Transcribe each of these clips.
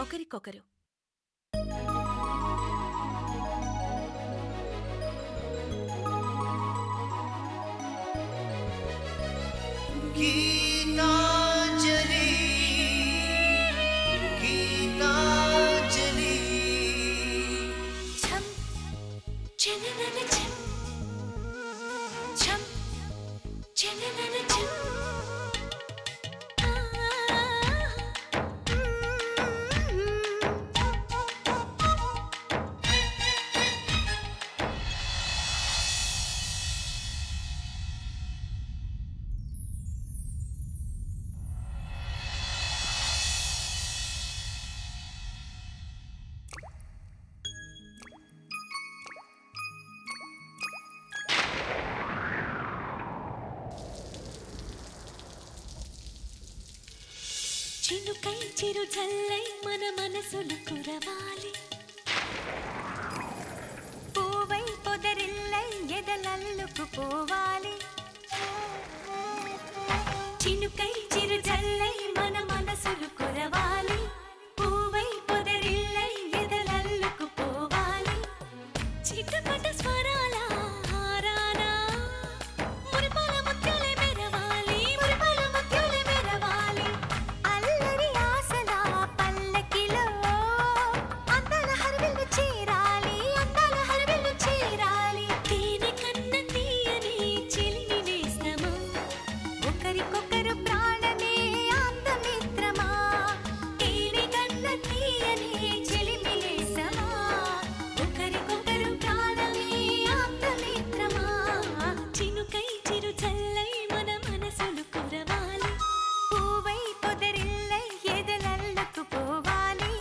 ఒకరికొకరు. గీతాంజలి గీతాంజలి ఛం చెననన ఛం ఛం చెననన ఛం చినుకై చిరు జల్లై మన మనసులు కురవాలి పూవై పొదరిల్లై ఎదలల్లుకు పోవాలి చినుకై చిరు జల్లై మన మనసులు కురవాలి పూవై పొదరిల్లై ఎదలల్లుకు పోవాలి చిటపట స్వరాల హారానా మురిపాల ముత్యాలే మెరవాలి మురిపాల ముత్యాలే మెరవాలి అల్లరి ఆశల పల్లకిలో అందాల హరివిల్లు చేరాలి అందాల హరివిల్లు చేరాలి తేనె కన్న తీయని చిలిమి నేస్తమా ఒకరికొకరు ప్రాణమే అందమిత్రమా తేనె కన్న తీయని చిలిమి నేస్తమా ఒకరికొకరు ప్రాణమే అందమిత్రమా చినుకై చిరు చల్లై మన మనసులు కురవాలి పూవై పొదరిల్లై ఎదలల్లుకు పోవాలి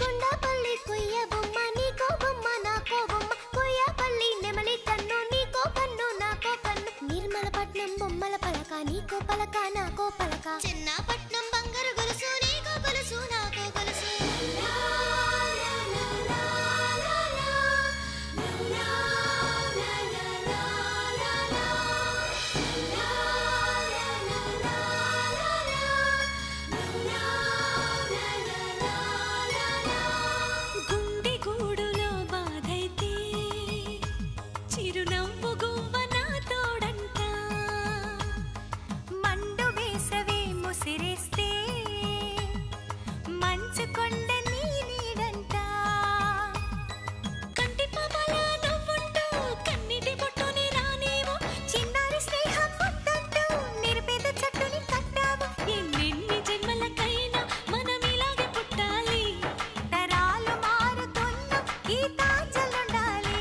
కొండపల్లి కొయ్య బొమ్మ నీకో బొమ్మ నాకో బొమ్మ కొయ్యపల్లి నెమలి కన్ను నీకో కన్ను నాకో కన్ను నిర్మలపట్నం బొమ్మల పలక నీకో పలక నాకో పలక చిన్నపట్నం బంగారు గొలుసు నీకో గొలుసు నాకో గొలుసు గుండె గూడులో బాధైతే చిరునవ్వు గువ్వ నా తోడంట మండు వేసవే ముసిరేస్తే మంచు కొండ నీ నీడంట కంటి పాపల నవ్వుంటూ కన్నిటి బొట్టుని రానేమో చిన్నారి స్నేహం ముద్దంటూ నిరుపేద చెట్టుని కట్టావు ఎన్నెన్ని జన్మలకైనా మనం ఇలాగే పుట్టాలి తరాలు మారుతున్న గీతాంజలుండాలి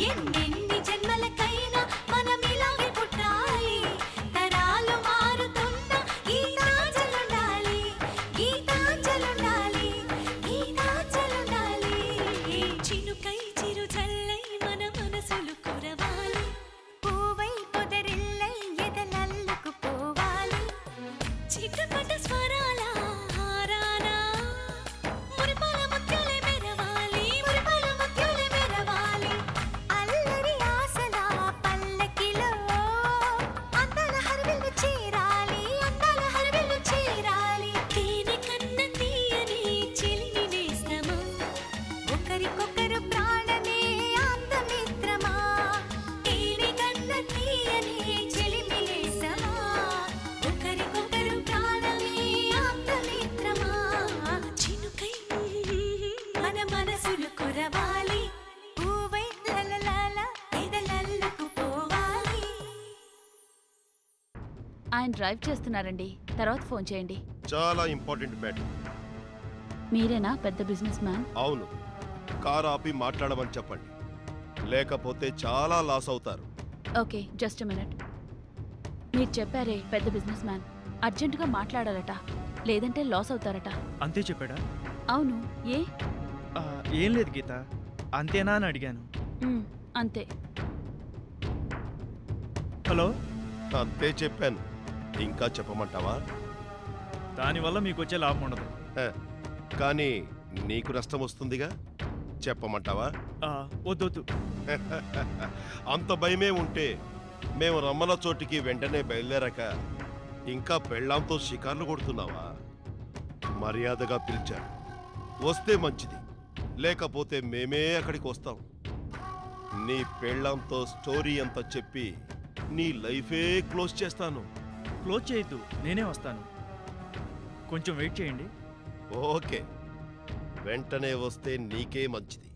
ఎన్నెన్ని జన్మలకైనా మనం ఇలాగే పుట్టాలి తరాలు మారుతున్న గీతాంజలుండాలి గీతాంజలుండాలి గీతాంజలుండాలి చినుకై చిరు జల్లై మన మనసులు కురవాలి పూవై పొదరిల్లై ఎదలల్లుకు పోవాలి చిటపట స్వరాల హారానా మురిపాల ముత్యాలే మెరవాలి మురిపాల ముత్యాలే మెరవాలి అల్లరి ఆశల పల్లకిలో అందాల హరివిల్లు చేరాలి అందాల హరివిల్లు చేరాలి తేనె కన్న తీయని చిలిమి నేస్తమా ఒకరికొకరు ప్రాణమే అందమిత్రమా తేనె కన్న తీయని చిలిమి నేస్తమా ఒకరికొకరు ప్రాణమే అందమిత్రమా చినుకై మన మనసులు కురవాలి పూవై లలలాల ఎదలల్లుకు పోవాలి ఆయన డ్రైవ్ చేస్తున్నారండి, తర్వాత ఫోన్ చేయండి. చాలా ఇంపార్టెంట్ మ్యాటర్. మీరేనా పెద్ద బిజినెస్ మ్యాన్? అవును, కార్ ఆపి మాట్లాడమని చెప్పండి, లేకపోతే చాలా లాస్ అవుతారు. Okay, just minute. మీరు చెప్పారే పెద్ద బిజినెస్ మ్యాన్, అర్జెంటుగా మాట్లాడాలట, లేదంటే లాస్ అవుతారట. అంతే చెప్పాడా? అవును. ఏ? ఏం లేదు గీత, అంతేనా అని అడిగాను. అంతే. హలో. అంతే చెప్పాను, ఇంకా చెప్పమంటావా? దానివల్ల మీకు వచ్చే లాభం ఉండదు. హ, కానీ నీకు నష్టం వస్తుందిగా, చెప్పమంటావా? వద్దొద్దు. అంత భయమే ఉంటే మేము రమ్మల చోటికి వెంటనే బయలుదేరాక ఇంకా పెళ్ళాంతో షికార్లు కొడుతున్నావా? మర్యాదగా పిలిచాను, వస్తే మంచిది, లేకపోతే మేమే అక్కడికి వస్తాం. నీ పెళ్ళాంతో స్టోరీ అంతా చెప్పి నీ లైఫే క్లోజ్ చేస్తాను. క్లోజ్ చేయొద్దు, నేనే వస్తాను. కొంచెం వెయిట్ చేయండి. ఓకే, వెంటనే వస్తే నీకే మంచిది.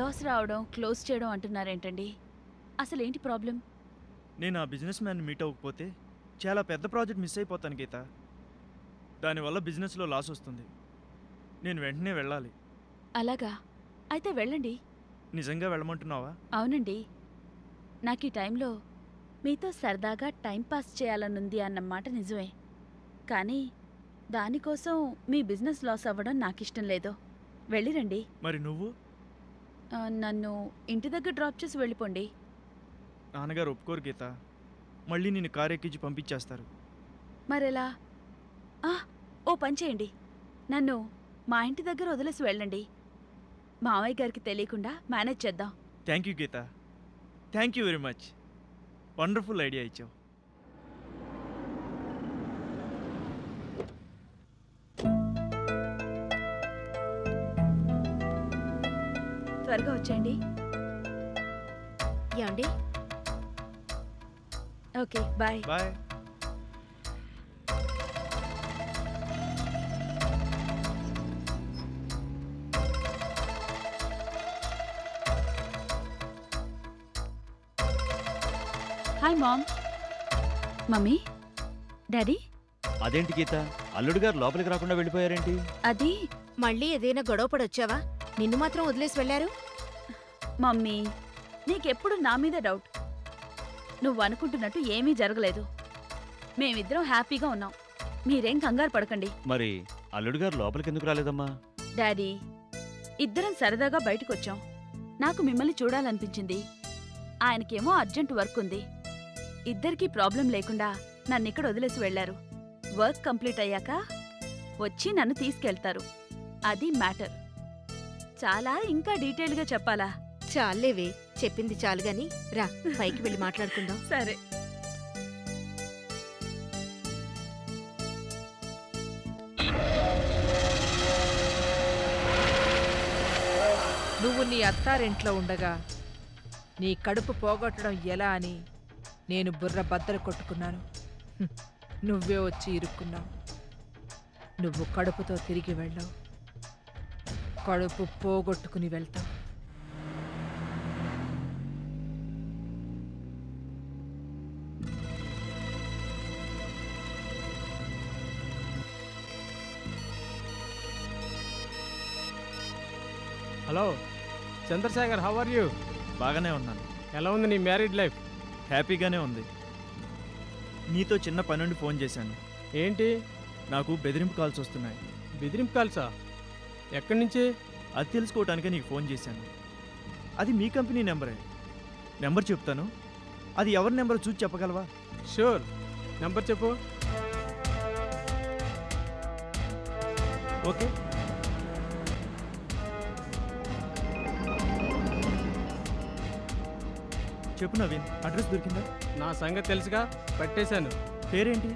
లాస్ రావడం, క్లోజ్ చేయడం అంటున్నారేంటండి? అసలేంటి ప్రాబ్లం? నేను ఆ బిజినెస్ మ్యాన్ మీట్ అవ్వకపోతే చాలా పెద్ద ప్రాజెక్ట్ మిస్ అయిపోతాను గీత. దానివల్ల బిజినెస్లో లాస్ వస్తుంది. నేను వెంటనే వెళ్ళాలి. అలాగా? అయితే వెళ్ళండి. నిజంగా వెళ్ళమంటున్నావా? అవునండి, నాకు ఈ టైంలో మీతో సరదాగా టైంపాస్ చేయాలనుంది అన్నమాట నిజమే. కానీ దానికోసం మీ బిజినెస్ లాస్ అవ్వడం నాకిష్టం లేదు. వెళ్ళిరండి. మరి నువ్వు? నన్ను ఇంటి దగ్గర డ్రాప్ చేసి వెళ్ళిపోండి. నాన్నగారు ఒప్పుకోరు గీత. మళ్ళీ నేను కారు ఎక్కించి పంపించేస్తారు. మరెలా? ఓ పని చేయండి, నన్ను మా ఇంటి దగ్గర వదిలేసి వెళ్ళండి. మావయ్య గారికి తెలియకుండా మేనేజ్ చేద్దాం. Thank you Geeta, thank you very much. Wonderful idea ఇచ్చావు. త్వరగా వచ్చేయండి. ఏమండి? Okay, bye. Bye. Hi mom. Mummy, daddy. అదేంటి గీత, అల్లుడు గారు లోపలికి రాకుండా వెళ్ళిపోయారేంటి? అది మళ్ళీ ఏదైనా గొడవ పడొచ్చావా? నిన్ను మాత్రం వదిలేసి వెళ్ళారు? మమ్మీ, నీకెప్పుడు నా మీద డౌట్. నువ్వు అనుకుంటున్నట్టు ఏమీ జరగలేదు. మేమిద్దరం హ్యాపీగా ఉన్నాం. మీరేం కంగారు పడకండి. మరి అల్లుడు గారు లోపలికి ఎందుకు రాలేదమ్మా? డాడీ, ఇద్దరం సరదాగా బయటకొచ్చాం. నాకు మిమ్మల్ని చూడాలనిపించింది. ఆయనకేమో అర్జెంట్ వర్క్ ఉంది. ఇద్దరికీ ప్రాబ్లం లేకుండా నన్నిక్కడ వదిలేసి వెళ్లారు. వర్క్ కంప్లీట్ అయ్యాక వచ్చి నన్ను తీసుకెళ్తారు. అది మ్యాటర్. చాలా ఇంకా డీటెయిల్గా చెప్పాలా? చాలేవే, చెప్పింది చాలు గాని రా, పైకి వెళ్ళి మాట్లాడుకుందాం. సరే. నువ్వు నీ అత్తారింట్లో ఉండగా నీ కడుపు పోగొట్టడం ఎలా అని నేను బుర్ర బద్దలు కొట్టుకున్నాను. నువ్వే వచ్చి ఇరుక్కున్నావు. నువ్వు కడుపుతో తిరిగి వెళ్ళావు, కడుపు పోగొట్టుకుని వెళ్తావు. Hello Chandrashekar, how are you? బాగానే ఉన్నాను. ఎలా ఉంది నీ మ్యారీడ్ లైఫ్? హ్యాపీగానే ఉంది. నీతో చిన్న పని నుండి ఫోన్ చేశాను. ఏంటి? నాకు బెదిరింపు కాల్స్ వస్తున్నాయి. బెదిరింపు కాల్సా? ఎక్కడి నుంచి? అది తెలుసుకోవటానికే నీకు ఫోన్ చేశాను. అది మీ కంపెనీ నెంబరే. నెంబర్ చెప్తాను, అది ఎవరి నెంబర్ చూసి చెప్పగలవా? షూర్, నెంబర్ చెప్పు. ఓకే. చెప్పు నవీన్, అడ్రస్ దొరికిందా? నా సంగతి తెలుసుగా, పట్టేశాను. పేరేంటి?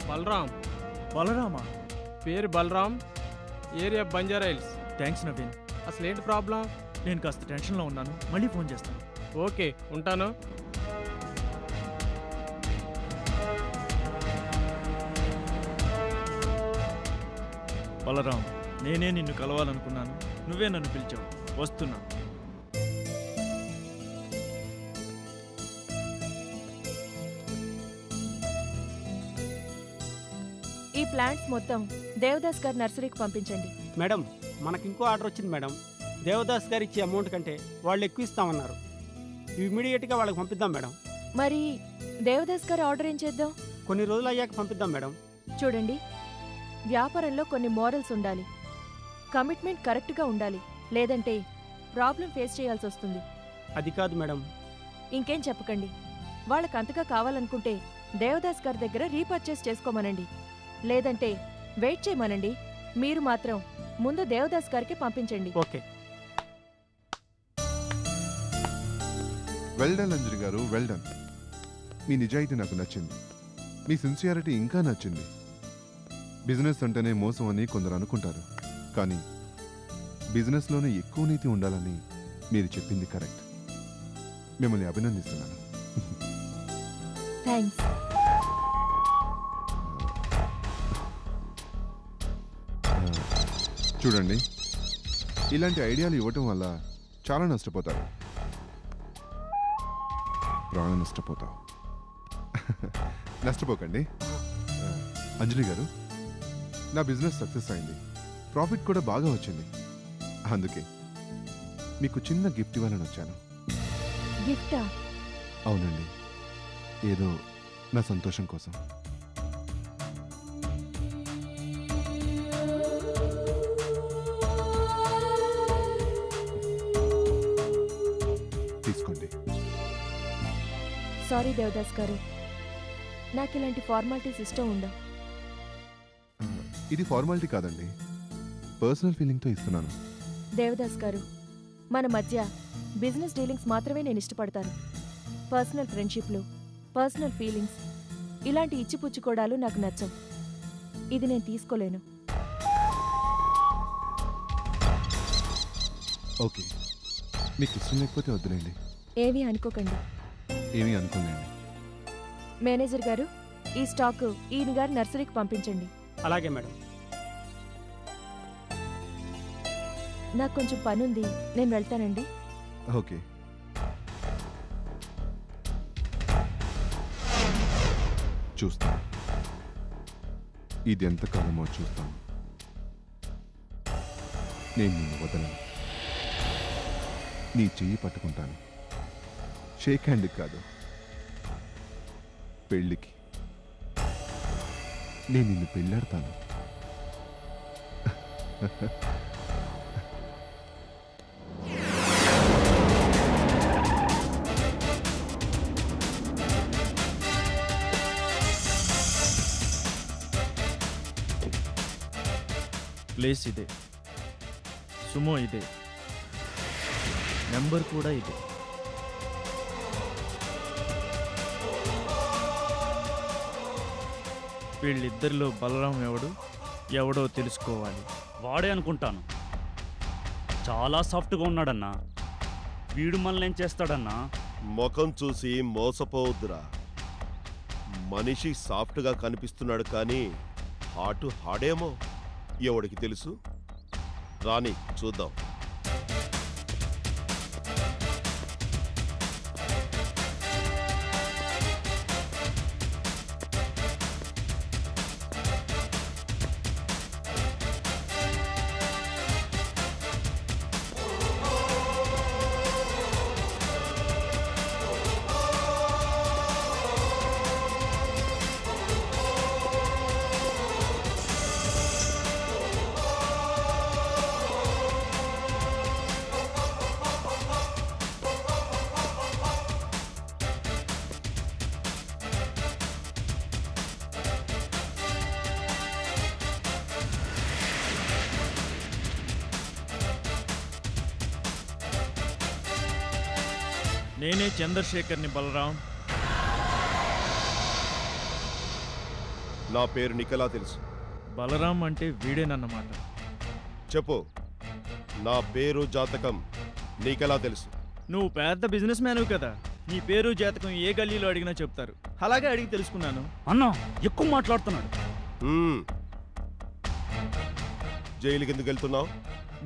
బలరాం. బలరామా? పేరు Balaram, area Banjara hills. Thanks Naveen. అసలు ఏంటి ప్రాబ్లం? నేను కాస్త టెన్షన్లో ఉన్నాను, మళ్ళీ ఫోన్ చేస్తాను. ఓకే, ఉంటాను. బలరాం, నేనే నిన్ను కలవాలనుకున్నాను, నువ్వే నన్ను పిలిచావు. వస్తున్నా. ఈ ప్లాంట్స్ మొత్తం దేవదాస్ గారి నర్సరీకి పంపించండి. మేడం, మనకి ఇంకో ఆర్డర్ వచ్చింది మేడం. దేవదాస్ గారు ఇచ్చే అమౌంట్ కంటే వాళ్ళు ఎక్కువ ఇస్తామన్నారు. ఇమీడియట్గా వాళ్ళకి పంపిద్దాం మేడం. మరి దేవదాస్ గారి ఆర్డర్ ఏం చేద్దాం? కొన్ని రోజులు అయ్యాక పంపిద్దాం మేడం. చూడండి, వ్యాపారంలో కొన్ని మోరల్స్ ఉండాలి, కమిట్మెంట్ కరెక్ట్గా ఉండాలి, లేదంటే ప్రాబ్లం ఫేస్ చేయాల్సి వస్తుంది. అది కాదు మేడం. ఇంకేం చెప్పకండి. వాళ్ళకి అంతగా కావాలనుకుంటే దేవదాస్ గారి దగ్గర రీపర్చేస్ చేసుకోమనండి, లేదంటే వెయిట్ చేయమనండి. మీరు మాత్రం ముందు దేవదాస్ గారికి పంపించండి. ఓకే. వెల్ డన్ అంజలి గారు, వెల్ డన్. మీ నిజాయితీ నాకు నచ్చింది, మీ సిన్సియారిటీ ఇంకా నచ్చింది. బిజినెస్ అంటేనే మోసం అని కొందరు అనుకుంటారు, కానీ బిజినెస్లోనే ఎక్కువ నీతి ఉండాలని మీరు చెప్పింది కరెక్ట్. మిమ్మల్ని అభినందిస్తున్నాను. థ్యాంక్స్. చూడండి, ఇలాంటి ఐడియాలు ఇవ్వటం వల్ల చాలా నష్టపోతారు. ప్రాణ నష్టపోతావు. నష్టపోకండి. అంజలి గారు, నా బిజినెస్ సక్సెస్ అయింది, ప్రాఫిట్ కూడా బాగా వచ్చింది. అందుకే మీకు చిన్న గిఫ్ట్ ఇవ్వాలని వచ్చాను. గిఫ్టా? అవునండి, ఏదో నా సంతోషం కోసం. తీసుకోండి. సారీ దేవదాస్ గారు, నాకు ఇలాంటి ఫార్మాలిటీస్ ఇష్టం ఉండవు. ఇది ఫార్మాలిటీ కాదండి, పర్సనల్ ఫీలింగ్తో ఇస్తున్నాను. దేవదాస్ గారు, మన మధ్య బిజినెస్ డీలింగ్స్ మాత్రమే నేను ఇష్టపడతాను. పర్సనల్ ఫ్రెండ్షిప్లు, పర్సనల్ ఫీలింగ్స్, ఇలాంటి ఇచ్చిపుచ్చుకోవడాలు నాకు నచ్చవు. ఇది నేను తీసుకోలేను. ఓకే, మీకు ఇష్టం లేకపోతే వద్దులేండి. ఏమీ అనుకోకండి. ఏమీ అనుకోలేండి. మేనేజర్ గారు, ఈ స్టాక్ ఈయన గారి నర్సరీకి పంపించండి. అలాగే మేడం. నాకు కొంచెం పనుంది, నేను వెళ్తానండి. ఓకే. చూస్తాను, ఇది ఎంతకాలమో చూస్తాను. నేను నిన్ను వదలను. నీ చెయ్యి పట్టుకుంటాను. షేక్ హ్యాండ్ కాదు, పెళ్ళికి. నేను నిన్ను పెళ్ళాడతాను. ప్లేస్ ఇదే, సుమో ఇదే, నెంబర్ కూడా ఇదే. వీళ్ళిద్దరిలో బలరాం ఎవడో తెలుసుకోవాలి. వాడే అనుకుంటాను. చాలా సాఫ్ట్గా ఉన్నాడన్నా. వీడు మనల్ని ఏం చేస్తాడన్నా? ముఖం చూసి మోసపోవద్దురా. మనిషి సాఫ్ట్గా కనిపిస్తున్నాడు కానీ హాటు హాడేమో ఎవడికి తెలుసు. రాని చూద్దాం. నేనే చంద్రశేఖర్ని బలరాం. నా పేరు నీకెలా తెలుసు? బలరాం అంటే వీడేనన్నమాట. చెప్పు, నా పేరు జాతకం నీకెలా తెలుసు? నువ్వు పెద్ద బిజినెస్ మ్యాన్ కదా, నీ పేరు జాతకం ఏ గల్లీలో అడిగినా చెప్తారు. అలాగే అడిగి తెలుసుకున్నాను. అన్నా ఎక్కువ మాట్లాడుతున్నాడు. జైలుకి ఎందుకు వెళ్తున్నావు?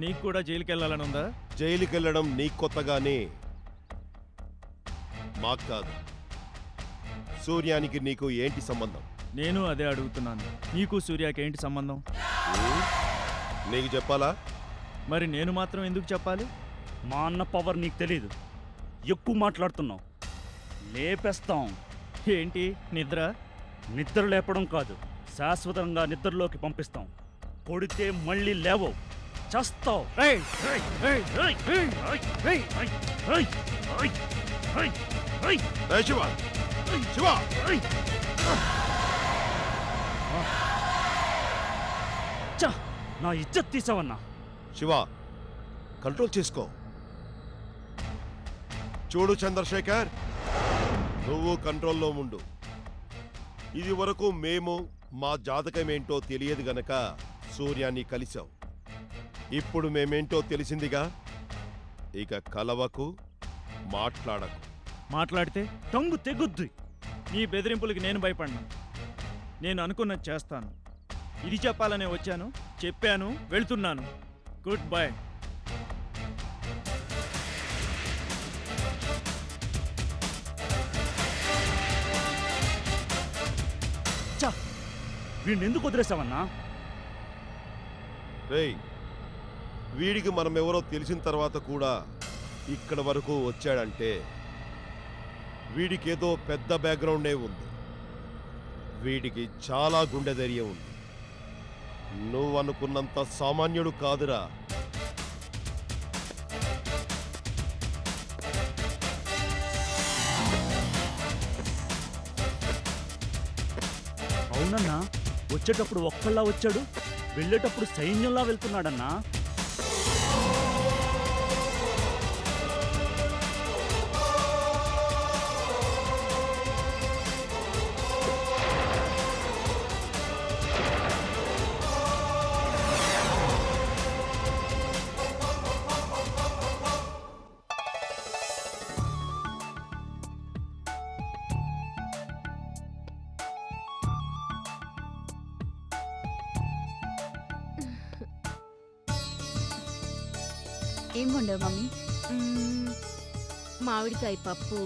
నీకు కూడా జైలుకి వెళ్ళాలని ఉందా? జైలుకి వెళ్ళడం నీకు కొత్తగానే, మాకు కాదు. సూర్యానికి నీకు ఏంటి సంబంధం? నేను అదే అడుగుతున్నాను. నీకు సూర్యకి ఏంటి సంబంధం? నీకు చెప్పాలా? మరి నేను మాత్రం ఎందుకు చెప్పాలి? మా అన్న పవర్ నీకు తెలీదు. ఎక్కువ మాట్లాడుతున్నావు. లేపేస్తాం. ఏంటి నిద్ర? నిద్ర లేపడం కాదు, శాశ్వతంగా నిద్రలోకి పంపిస్తాం. కొడితే మళ్ళీ లేవవు, చస్తావు. శివ శివ నా ఇజ్జత్ తీసావన్నా. శివ కంట్రోల్ చేసుకో. చూడు చంద్రశేఖర్, నువ్వు కంట్రోల్లో ఉండు. ఇది వరకు మేము మా జాతకమేంటో తెలియదు గనక సూర్యాన్ని కలిశావు. ఇప్పుడు మేమేంటో తెలిసిందిగా, ఇక కలవకు, మాట్లాడకు. మాట్లాడితే టంగు తెగుద్ది. నీ బెదిరింపులకి నేను భయపడను. నేను అనుకున్నది చేస్తాను. ఇది చెప్పాలనే వచ్చాను, చెప్పాను, వెళ్తున్నాను. Good bye. వీడిని ఎందుకు వదిలేసావన్నా? రేయ్, వీడికి మనమెవరో తెలిసిన తర్వాత కూడా ఇక్కడ వరకు వచ్చాడంటే వీడికేదో పెద్ద బ్యాక్గ్రౌండే ఉంది. వీడికి చాలా గుండె ధైర్యం ఉంది. నువ్వనుకున్నంత సామాన్యుడు కాదురా. అవునన్నా, వచ్చేటప్పుడు ఒక్కళ్ళా వచ్చాడు, వెళ్ళేటప్పుడు సైన్యంలా వెళ్తున్నాడన్నా. ఏం వండావు మమ్మీ? మామిడికాయ పప్పు,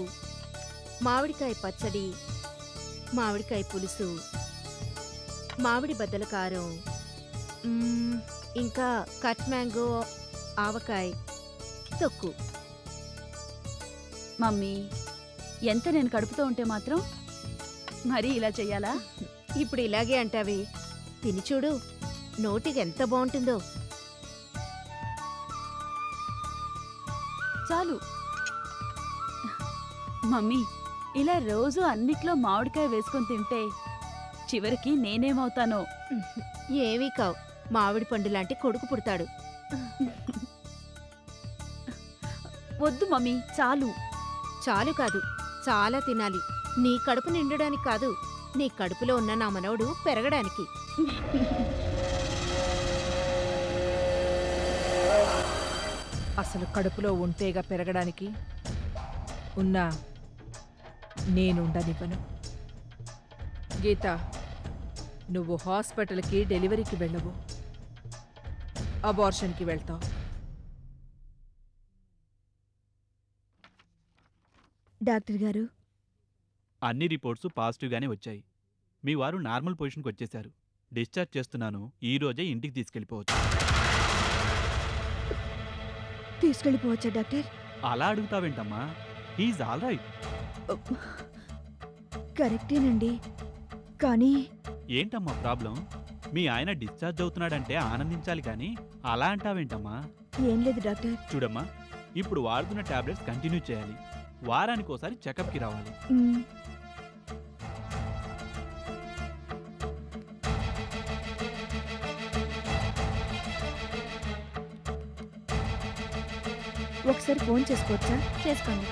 మామిడికాయ పచ్చడి, మామిడికాయ పులుసు, మామిడి బద్దల కారం, ఇంకా కట్ మ్యాంగో, ఆవకాయ తొక్కు. మమ్మీ, ఎంత నేను కడుపుతో ఉంటే మాత్రం మరీ ఇలా చెయ్యాలా? ఇప్పుడు ఇలాగే అంటావే, తిని చూడు, నోటికి ఎంత బాగుంటుందో. చాలు మమ్మీ, ఇలా రోజు అన్నిట్లో మామిడికాయ వేసుకొని తింటే చివరికి నేనేమవుతానో. ఏమీ కావు, మామిడి పండు లాంటి కొడుకు పుడతాడు. వద్దు మమ్మీ, చాలు. చాలు కాదు, చాలా తినాలి. నీ కడుపు నిండడానికి కాదు, నీ కడుపులో ఉన్న నా మనవడు పెరగడానికి. అసలు కడుపులో ఉంటేగా పెరగడానికి, ఉన్నా నేనుండనివ్వను. గీత, నువ్వు హాస్పిటల్కి డెలివరీకి వెళ్ళవు, అబార్షన్కి వెళ్తావు. డాక్టర్ గారు, అన్ని రిపోర్ట్స్ పాజిటివ్గానే వచ్చాయి. మీ వారు నార్మల్ పొజిషన్కి వచ్చేశారు. డిశ్చార్జ్ చేస్తున్నాను, ఈ రోజే ఇంటికి తీసుకెళ్ళిపోవచ్చు. తీసుకెళ్ళిపోవచ్చా డాక్టర్? అలా అడుగుతావేంటమ్మా? He's all right. కరెక్టేనండి, కానీ ఏంటమ్మా ప్రాబ్లం? మీ ఆయన డిశ్చార్జ్ అవుతున్నాడంటే ఆనందించాలి కానీ అలా అంటావేంటమ్మా? ఏం లేదు డాక్టర్. చూడమ్మా, ఇప్పుడు వాడుతున్న టాబ్లెట్స్ కంటిన్యూ చేయాలి. వారానికి ఒకసారి చెకప్కి రావాలి. ఒకసారి ఫోన్ చేసుకోవచ్చా? చేసుకోండి.